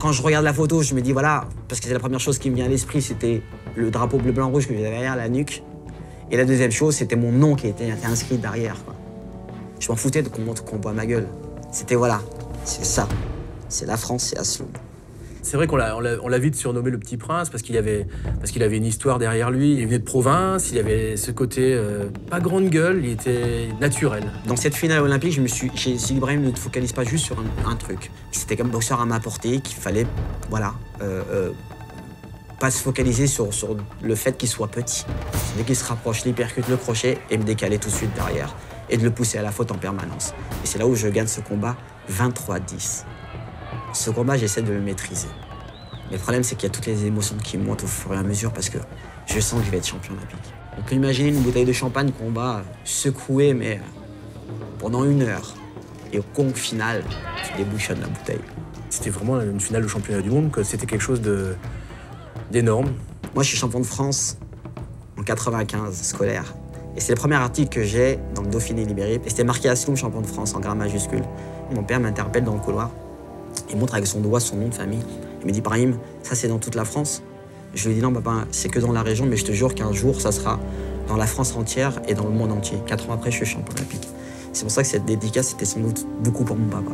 quand je regarde la photo, je me dis voilà, parce que c'est la première chose qui me vient à l'esprit, c'était le drapeau bleu-blanc-rouge que j'avais derrière la nuque. Et la deuxième chose, c'était mon nom qui était inscrit derrière, quoi. Je m'en foutais de qu'on voit ma gueule. C'était voilà, c'est ça. C'est la France, c'est Asloum. C'est vrai qu'on l'a vite surnommé le Petit Prince parce qu'il avait une histoire derrière lui. Il venait de province, il avait ce côté pas grande gueule, il était naturel. Dans cette finale olympique, j'ai dit Ibrahim ne te focalise pas juste sur un truc. C'était comme boxeur à ma portée, qu'il fallait, voilà, pas se focaliser sur le fait qu'il soit petit. Dès qu'il se rapproche, il percute le crochet et me décaler tout de suite derrière. Et de le pousser à la faute en permanence. Et c'est là où je gagne ce combat 23-10. Ce combat, j'essaie de le maîtriser. Mais le problème, c'est qu'il y a toutes les émotions qui montent au fur et à mesure parce que je sens que je vais être champion olympique. On peut imaginer une bouteille de champagne qu'on va secouer, mais pendant 1 heure. Et au compte final, tu débouchonnes la bouteille. C'était vraiment une finale de championnat du monde, c'était quelque chose d'énorme. Moi, je suis champion de France en 95, scolaire. Et c'est le premier article que j'ai dans le Dauphiné libéré. Et c'était marqué Asloum, champion de France, en gras majuscule. Mon père m'interpelle dans le couloir. Il montre avec son doigt son nom de famille. Il me dit, Brahim, ça c'est dans toute la France? Je lui dis, non papa, c'est que dans la région, mais je te jure qu'un jour, ça sera dans la France entière et dans le monde entier. 4 ans après, je suis champion olympique. C'est pour ça que cette dédicace, c'était sans doute beaucoup pour mon papa.